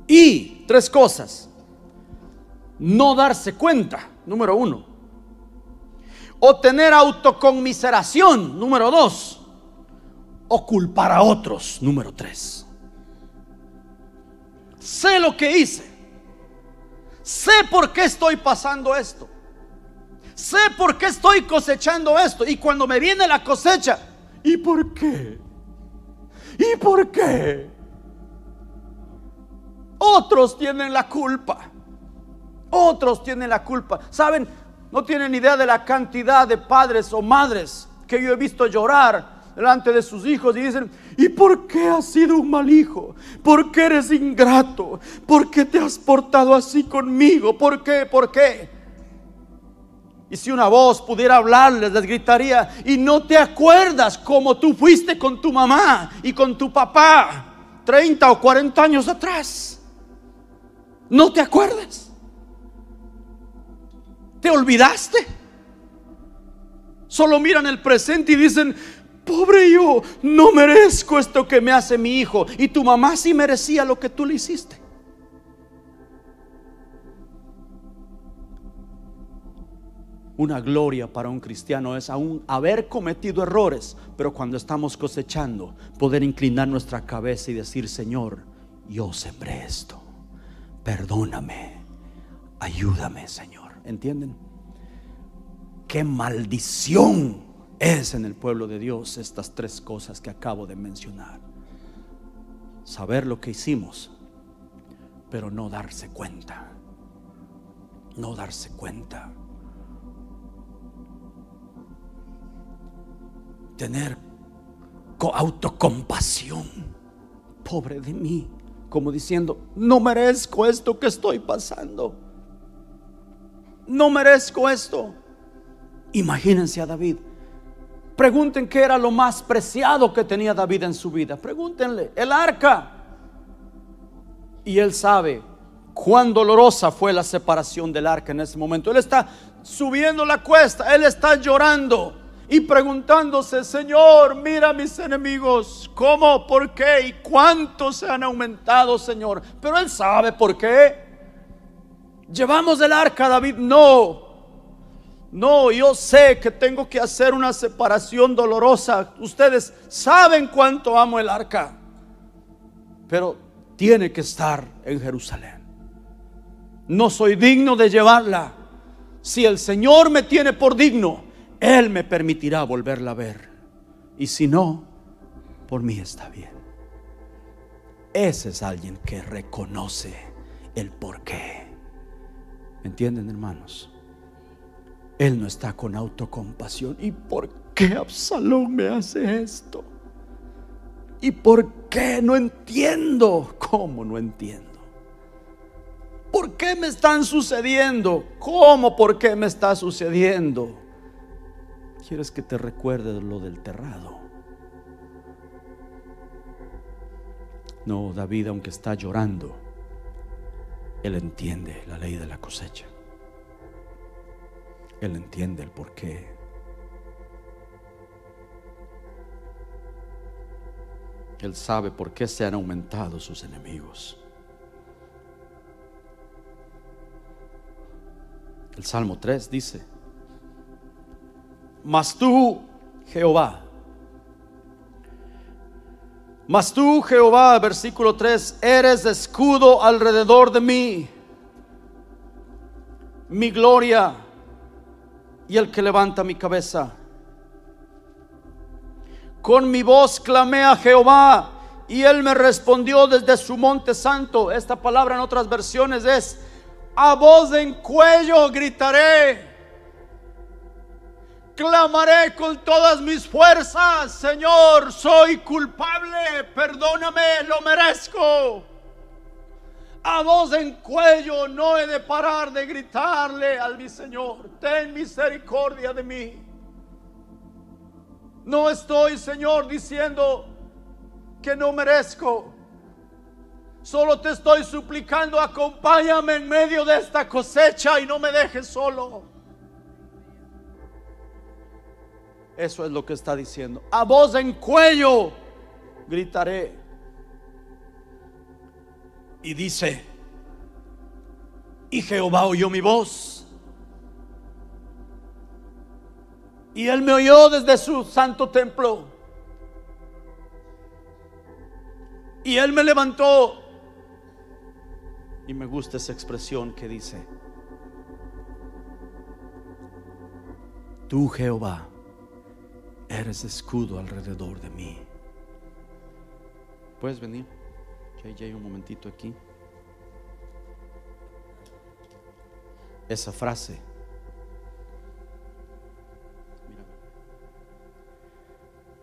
Y 3 cosas: no darse cuenta, número 1; o tener autoconmiseración, número 2; o culpar a otros, número 3. Sé lo que hice, sé por qué estoy pasando esto, sé por qué estoy cosechando esto. Y cuando me viene la cosecha, ¿y por qué? ¿Y por qué? Otros tienen la culpa. Otros tienen la culpa. ¿Saben? No tienen idea de la cantidad de padres o madres que yo he visto llorar delante de sus hijos y dicen: ¿y por qué has sido un mal hijo? ¿Por qué eres ingrato? ¿Por qué te has portado así conmigo? ¿Por qué? ¿Por qué? Y si una voz pudiera hablarles, les gritaría: ¿y no te acuerdas cómo tú fuiste con tu mamá y con tu papá 30 o 40 años atrás? ¿No te acuerdas? ¿Te olvidaste? Solo miran el presente y dicen: pobre yo, no merezco esto que me hace mi hijo. Y tu mamá sí merecía lo que tú le hiciste. Una gloria para un cristiano es aún haber cometido errores, pero cuando estamos cosechando, poder inclinar nuestra cabeza y decir: Señor, yo sembré esto, perdóname, ayúdame, Señor. ¿Entienden? Qué maldición es en el pueblo de Dios estas 3 cosas que acabo de mencionar: saber lo que hicimos, pero no darse cuenta. No darse cuenta. Tener autocompasión. Pobre de mí, como diciendo: no merezco esto que estoy pasando, no merezco esto. Imagínense a David. Pregunten qué era lo más preciado que tenía David en su vida. Pregúntenle: el arca. Y él sabe cuán dolorosa fue la separación del arca en ese momento. Él está subiendo la cuesta, él está llorando y preguntándose: Señor, mira a mis enemigos, ¿cómo? ¿Por qué? ¿Y cuántos se han aumentado, Señor? Pero él sabe por qué. ¿Llevamos el arca, David? No, yo sé que tengo que hacer una separación dolorosa. Ustedes saben cuánto amo el arca, pero tiene que estar en Jerusalén. No soy digno de llevarla. Si el Señor me tiene por digno, Él me permitirá volverla a ver. Y si no, por mí está bien. Ese es alguien que reconoce el porqué. ¿Me entienden, hermanos? Él no está con autocompasión. ¿Y por qué Absalón me hace esto? ¿Y por qué? No entiendo. ¿Cómo no entiendo? ¿Por qué me están sucediendo? ¿Cómo? ¿Por qué me está sucediendo? ¿Quieres que te recuerde lo del terrado? No, David, aunque está llorando, él entiende la ley de la cosecha. Él entiende el porqué. Él sabe por qué se han aumentado sus enemigos. El Salmo 3 dice: Mas tú, Jehová, versículo 3, eres escudo alrededor de mí, mi gloria y el que levanta mi cabeza. Con mi voz clamé a Jehová y él me respondió desde su monte santo. Esta palabra en otras versiones es: a voz en cuello gritaré, clamaré con todas mis fuerzas. Señor, soy culpable, perdóname, lo merezco. A voz en cuello no he de parar de gritarle al mi Señor: ten misericordia de mí. No estoy, Señor, diciendo que no merezco. Solo te estoy suplicando: acompáñame en medio de esta cosecha y no me dejes solo. Eso es lo que está diciendo. A voz en cuello gritaré. Y dice: y Jehová oyó mi voz, y él me oyó desde su santo templo, y él me levantó. Y me gusta esa expresión que dice: tú, Jehová, eres escudo alrededor de mí. ¿Puedes venir, JJ, un momentito aquí? Esa frase, mira,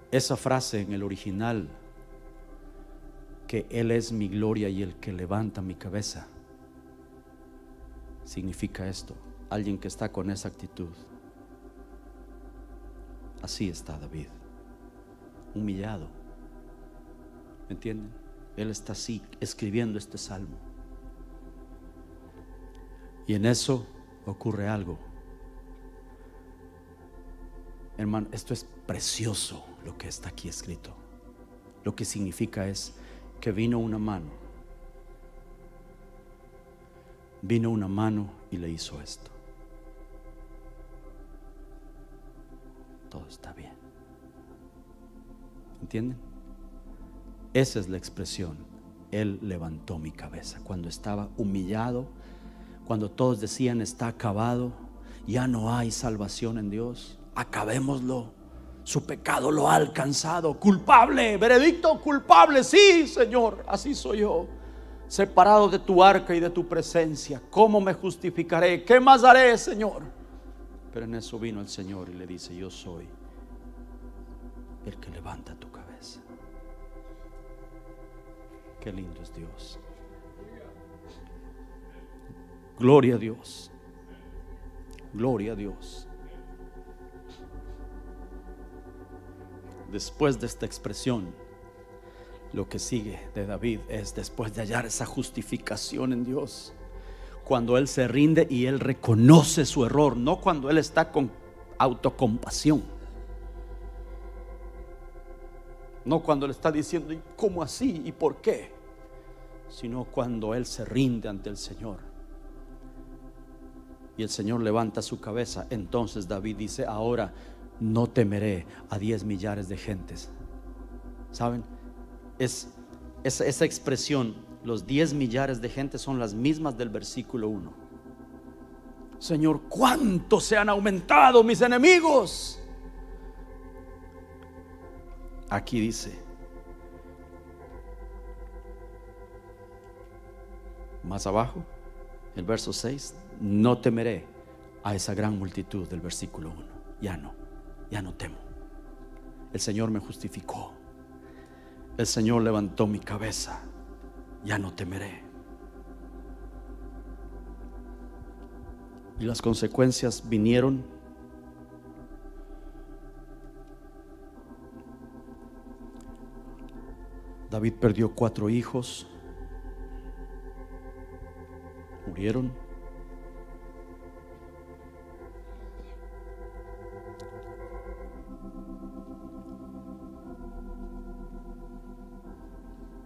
esa frase en el original, que Él es mi gloria y el que levanta mi cabeza, significa esto: alguien que está con esa actitud. Así está David, humillado. ¿Me entienden? Él está así escribiendo este salmo. Y en eso ocurre algo. Hermano, esto es precioso lo que está aquí escrito. Lo que significa es que vino una mano y le hizo esto. Todo está bien. ¿Entienden? Esa es la expresión: Él levantó mi cabeza. Cuando estaba humillado, cuando todos decían está acabado, ya no hay salvación en Dios, acabémoslo, su pecado lo ha alcanzado, culpable, veredicto culpable. Sí, Señor, así soy yo, separado de tu arca y de tu presencia. ¿Cómo me justificaré? ¿Qué más haré, Señor? Pero en eso vino el Señor y le dice: yo soy el que levanta tu cabeza. Qué lindo es Dios. Gloria a Dios. Gloria a Dios. Después de esta expresión, lo que sigue de David es, después de hallar esa justificación en Dios, cuando él se rinde y él reconoce su error, no cuando él está con autocompasión, no cuando él está diciendo ¿y cómo así? ¿Y por qué? Sino cuando él se rinde ante el Señor y el Señor levanta su cabeza. Entonces David dice: ahora no temeré a 10 millares de gentes. ¿Saben? Esa expresión, los 10 millares de gentes, son las mismas del versículo 1. Señor, ¿cuánto se han aumentado mis enemigos? Aquí dice, más abajo, el verso 6: no temeré a esa gran multitud del versículo 1. Ya no temo. El Señor me justificó. El Señor levantó mi cabeza. Ya no temeré. Y las consecuencias vinieron. David perdió 4 hijos. Murieron.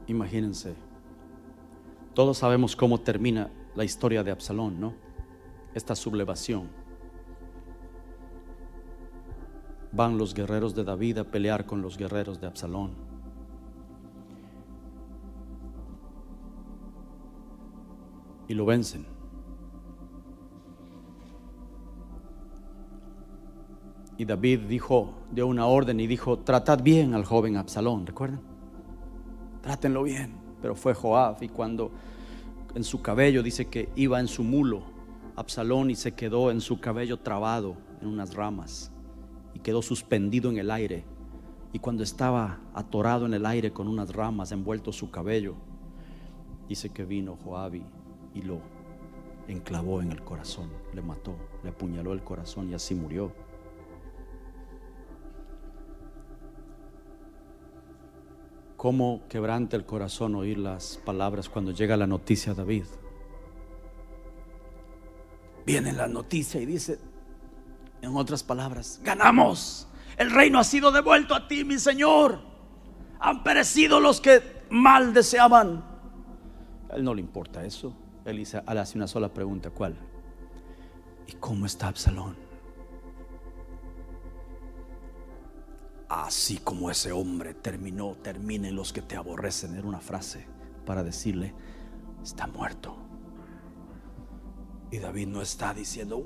Imagínense, todos sabemos cómo termina la historia de Absalón, ¿no? Esta sublevación. van los guerreros de David a pelear con los guerreros de Absalón. Y lo vencen. Y David dio una orden y dijo: tratad bien al joven Absalón. ¿Recuerdan? Trátenlo bien. Pero fue Joab, y cuando en su cabello, dice que iba en su mulo Absalón, y se quedó en su cabello trabado en unas ramas y quedó suspendido en el aire. Y cuando estaba atorado en el aire con unas ramas envuelto su cabello, dice que vino Joab y lo enclavó en el corazón, le mató, le apuñaló el corazón y así murió. ¿Cómo quebranta el corazón oír las palabras cuando llega la noticia a David? Viene la noticia y dice, en otras palabras: ganamos, el reino ha sido devuelto a ti, mi Señor. Han perecido los que mal deseaban. A él no le importa eso. Él hace una sola pregunta: ¿cuál? ¿Y cómo está Absalón? Así como ese hombre terminen los que te aborrecen. Era una frase para decirle: está muerto. Y David no está diciendo: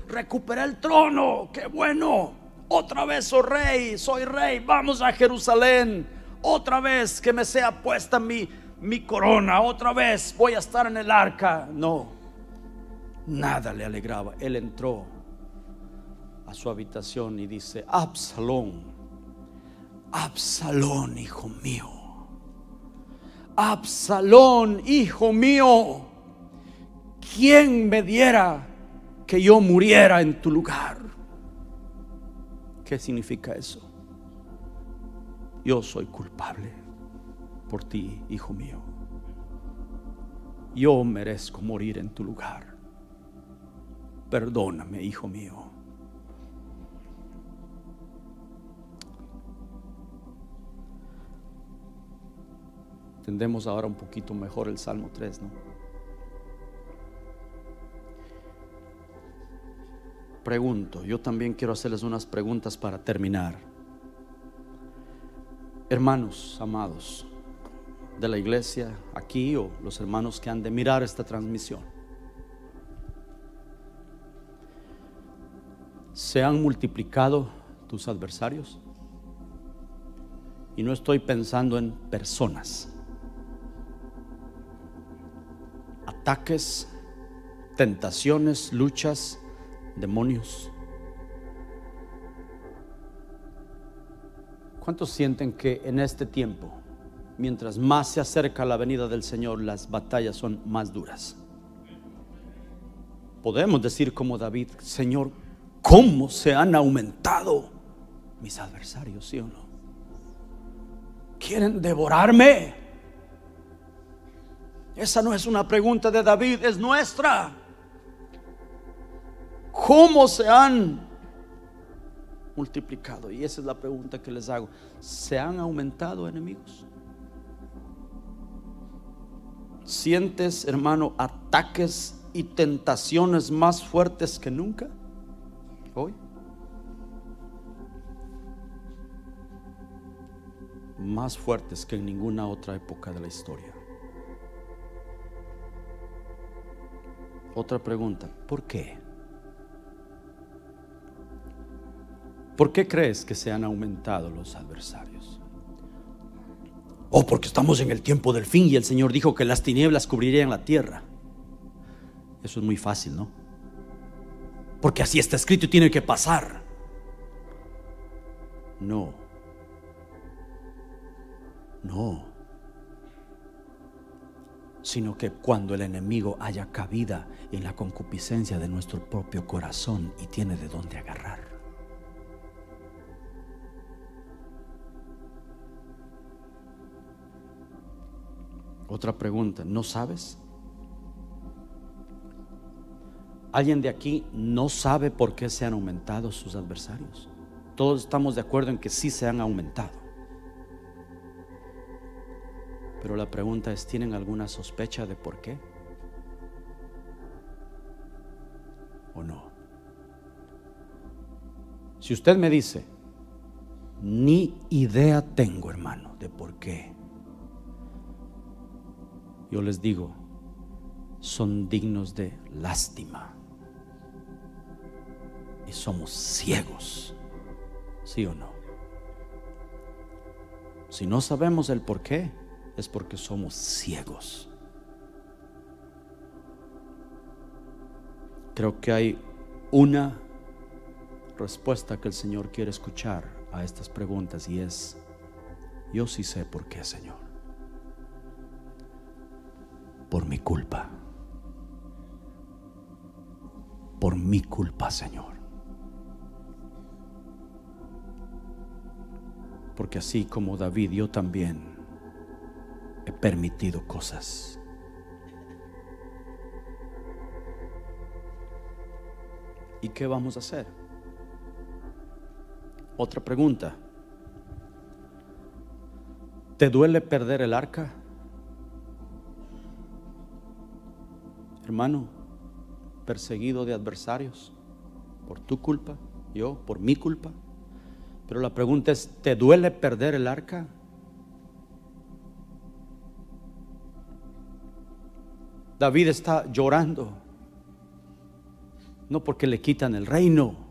recuperé el trono, qué bueno, otra vez soy rey, vamos a Jerusalén, otra vez que me sea puesta mi corona, otra vez voy a estar en el arca. No, nada le alegraba. Él entró a su habitación y dice: Absalón, Absalón, hijo mío, Absalón, hijo mío, ¿quién me diera que yo muriera en tu lugar? ¿Qué significa eso? Yo soy culpable por ti, hijo mío. Yo merezco morir en tu lugar. Perdóname, hijo mío. Entendemos ahora un poquito mejor el Salmo 3, ¿no? Pregunto, yo también quiero hacerles unas preguntas para terminar. Hermanos amados de la iglesia aquí, o los hermanos que han de mirar esta transmisión, ¿se han multiplicado tus adversarios? Y no estoy pensando en personas. Ataques, tentaciones, luchas, demonios. ¿Cuántos sienten que en este tiempo, mientras más se acerca la venida del Señor, las batallas son más duras? Podemos decir como David: Señor, ¿cómo se han aumentado mis adversarios? ¿Sí o no? ¿Quieren devorarme? Esa no es una pregunta de David, es nuestra. ¿Cómo se han multiplicado? Y esa es la pregunta que les hago. ¿Se han aumentado, enemigos? ¿Sientes, hermano, ataques y tentaciones más fuertes que nunca hoy? Más fuertes que en ninguna otra época de la historia. Otra pregunta: ¿por qué? ¿Por qué crees que se han aumentado los adversarios? Porque estamos en el tiempo del fin y el Señor dijo que las tinieblas cubrirían la tierra. Eso es muy fácil, ¿no? Porque así está escrito y tiene que pasar. No, sino que cuando el enemigo haya cabida en la concupiscencia de nuestro propio corazón y tiene de dónde agarrar. Otra pregunta: ¿no sabes? ¿Alguien de aquí no sabe por qué se han aumentado sus adversarios? Todos estamos de acuerdo en que sí se han aumentado. Pero la pregunta es: ¿tienen alguna sospecha de por qué? ¿O no? Si usted me dice, ni idea tengo, hermano, de por qué, yo les digo, son dignos de lástima. Y somos ciegos, ¿sí o no? Si no sabemos el por qué, es porque somos ciegos. Creo que hay una respuesta que el Señor quiere escuchar a estas preguntas, y es: yo sí sé por qué, Señor. Por mi culpa. Por mi culpa, Señor. Porque así como David, yo también he permitido cosas. ¿Y qué vamos a hacer? Otra pregunta. ¿Te duele perder el arca? Hermano, perseguido de adversarios por tu culpa, yo por mi culpa. Pero la pregunta es: ¿te duele perder el arca? David está llorando, no porque le quitan el reino,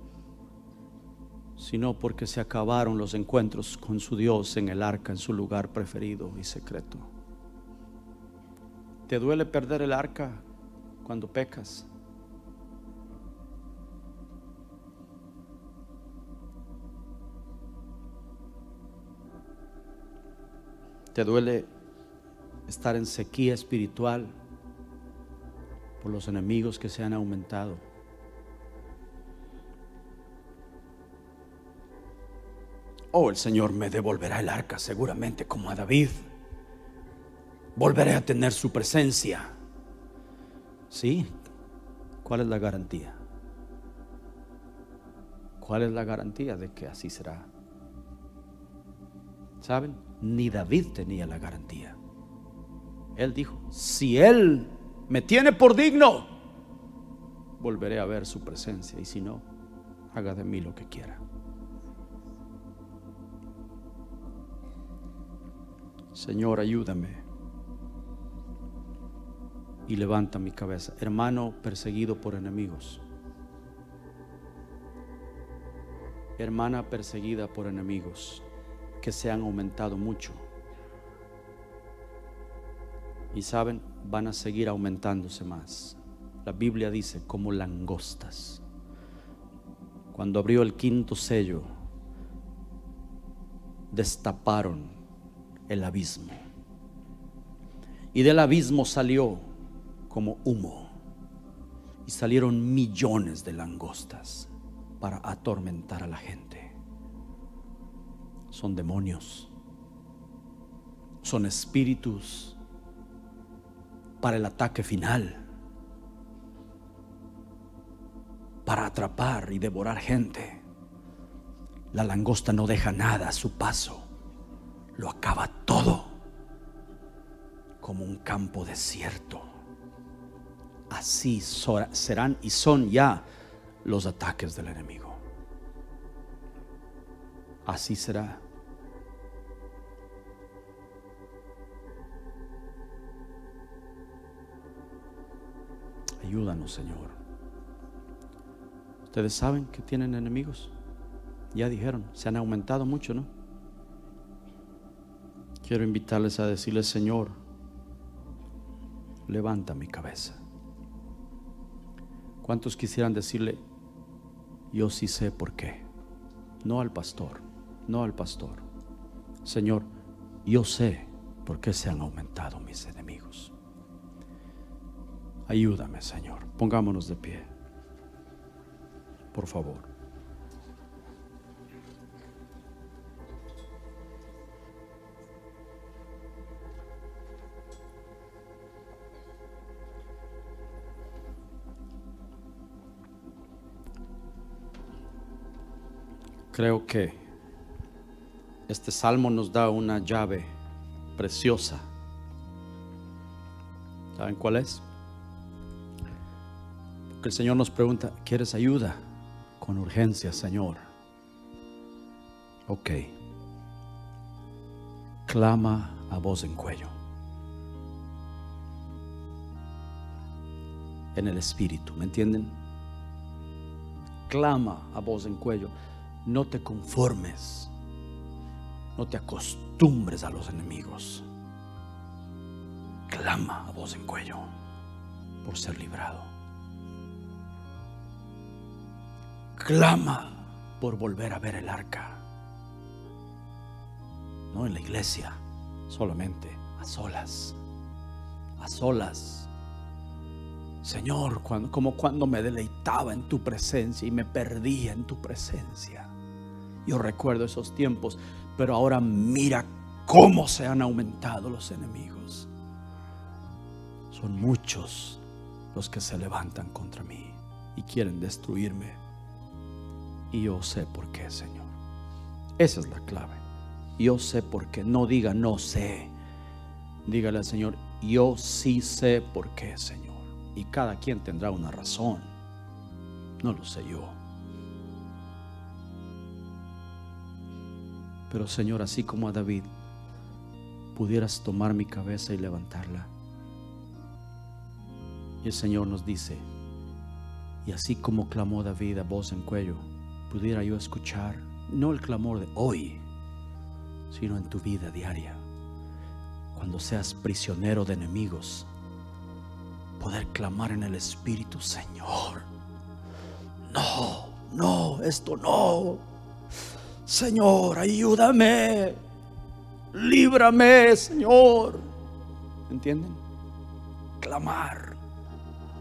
sino porque se acabaron los encuentros con su Dios en el arca, en su lugar preferido y secreto. ¿Te duele perder el arca cuando pecas? ¿Te duele estar en sequía espiritual por los enemigos que se han aumentado? Oh, el Señor me devolverá el arca seguramente, como a David. Volveré a tener su presencia. ¿Sí? ¿Cuál es la garantía? ¿Cuál es la garantía de que así será? ¿Saben? Ni David tenía la garantía. Él dijo: si Él me tiene por digno, volveré a ver su presencia, y si no, haga de mí lo que quiera. Señor, ayúdame y levanta mi cabeza. Hermano perseguido por enemigos, hermana perseguida por enemigos que se han aumentado mucho, y saben, van a seguir aumentándose más. La Biblia dice: como langostas. Cuando abrió el quinto sello, destaparon el abismo, y del abismo salió como humo, y salieron millones de langostas para atormentar a la gente. Son demonios, son espíritus para el ataque final, para atrapar y devorar gente. La langosta no deja nada a su paso, lo acaba todo, como un campo desierto. Así serán y son ya los ataques del enemigo. Así será. Ayúdanos, Señor. Ustedes saben que tienen enemigos. Ya dijeron, se han aumentado mucho, ¿no? Quiero invitarles a decirles: Señor, levanta mi cabeza. ¿Cuántos quisieran decirle: yo sí sé por qué? No al pastor, no al pastor. Señor, yo sé por qué se han aumentado mis enemigos. Ayúdame, Señor. Pongámonos de pie, por favor. Creo que este salmo nos da una llave preciosa. ¿Saben cuál es? Porque el Señor nos pregunta: ¿quieres ayuda? Con urgencia, Señor. Ok. Clama a voz en cuello. En el espíritu, ¿me entienden? Clama a voz en cuello. No te conformes. No te acostumbres a los enemigos. Clama a voz en cuello por ser librado. Clama por volver a ver el arca. No en la iglesia, solamente a solas. A solas. Señor, como cuando me deleitaba en tu presencia y me perdía en tu presencia. Yo recuerdo esos tiempos, pero ahora mira cómo se han aumentado los enemigos. Son muchos los que se levantan contra mí y quieren destruirme. Y yo sé por qué, Señor. Esa es la clave. Yo sé por qué. No diga no sé. Dígale al Señor, yo sí sé por qué, Señor. Y cada quien tendrá una razón. No lo sé yo. Pero Señor, así como a David, pudieras tomar mi cabeza y levantarla. Y el Señor nos dice, y así como clamó David a voz en cuello, pudiera yo escuchar, no el clamor de hoy, sino en tu vida diaria, cuando seas prisionero de enemigos, poder clamar en el Espíritu, Señor, no, esto no, Señor, ayúdame, líbrame, Señor. ¿Entienden? Clamar,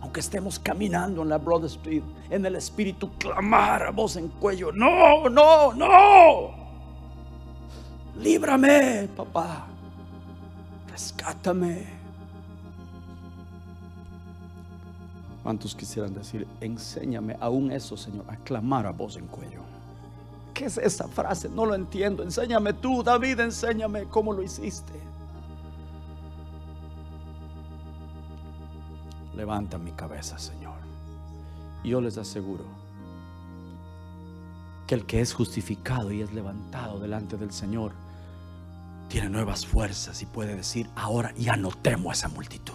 aunque estemos caminando en la Broad Street, en el Espíritu, clamar a voz en cuello, no, líbrame, papá, rescátame. ¿Cuántos quisieran decir, enséñame aún eso, Señor, a clamar a voz en cuello? ¿Qué es esa frase? No lo entiendo. Enséñame tú, David, enséñame cómo lo hiciste. Levanta mi cabeza, Señor. Y yo les aseguro que el que es justificado y es levantado delante del Señor tiene nuevas fuerzas y puede decir, ahora ya no temo a esa multitud.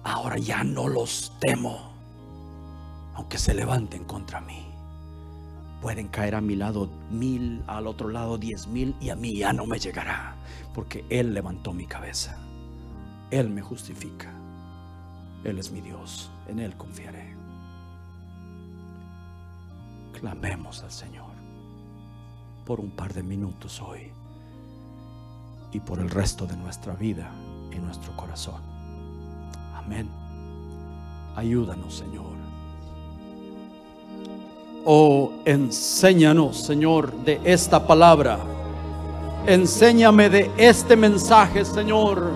Ahora ya no los temo, aunque se levanten contra mí. Pueden caer a mi lado 1000, al otro lado 10,000, y a mí ya no me llegará, porque Él levantó mi cabeza. Él me justifica. Él es mi Dios, en Él confiaré. Clamemos al Señor por un par de minutos hoy y por el resto de nuestra vida y nuestro corazón. Amén. Ayúdanos, Señor. Oh, enséñanos, Señor, de esta palabra. Enséñame de este mensaje, Señor.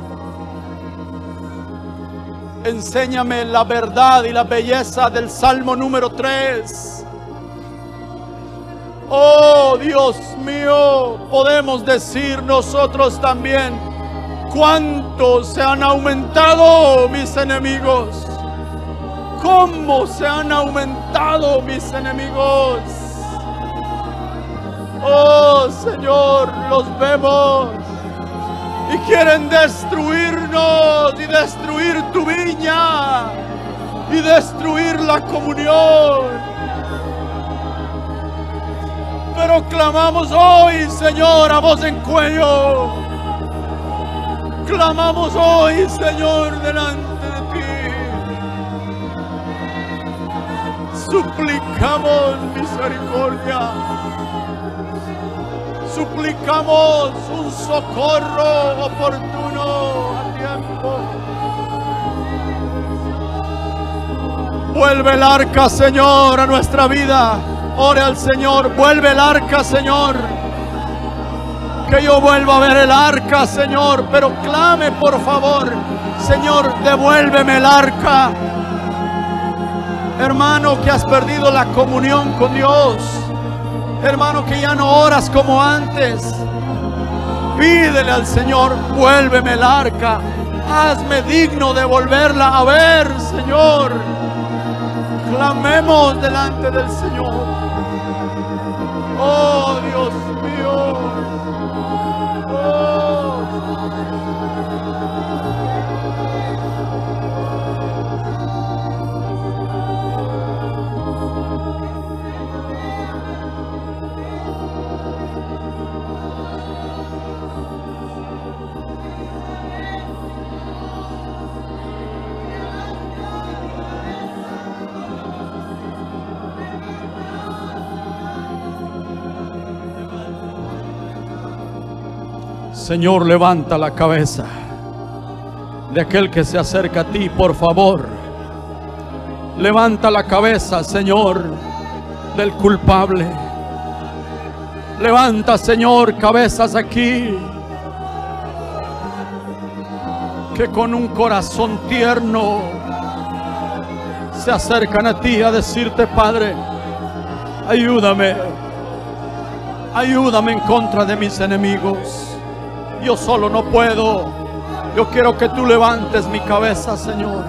Enséñame la verdad y la belleza del Salmo número 3. Oh, Dios mío, podemos decir nosotros también, cuánto se han aumentado mis enemigos. ¿Cómo se han aumentado mis enemigos? Oh, Señor, los vemos y quieren destruirnos y destruir tu viña y destruir la comunión. Pero clamamos hoy, Señor, a voz en cuello. Clamamos hoy, Señor, delante de ti. Suplicamos misericordia. Suplicamos un socorro oportuno a tiempo. Vuelve el arca, Señor, a nuestra vida. Ore al Señor, vuelve el arca, Señor. Que yo vuelva a ver el arca, Señor. Pero clame, por favor, Señor, devuélveme el arca. Hermano, que has perdido la comunión con Dios. Hermano, que ya no oras como antes. Pídele al Señor, vuélveme el arca. Hazme digno de volverla a ver, Señor. Clamemos delante del Señor. Oh, Dios mío. Señor, levanta la cabeza de aquel que se acerca a ti, por favor. Levanta la cabeza, Señor, del culpable. Levanta, Señor, cabezas aquí que con un corazón tierno se acercan a ti a decirte: Padre, ayúdame, ayúdame en contra de mis enemigos. Yo solo no puedo. Yo quiero que tú levantes mi cabeza, Señor.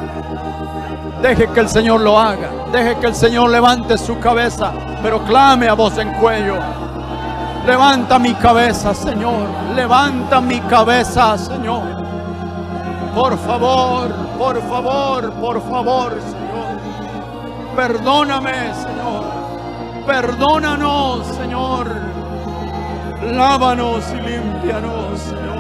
Deje que el Señor lo haga. Deje que el Señor levante su cabeza, pero clame a voz en cuello: levanta mi cabeza, Señor. Levanta mi cabeza, Señor. Por favor, por favor, por favor, Señor. Perdóname, Señor. Perdónanos, Señor. Lávanos y límpianos, Señor.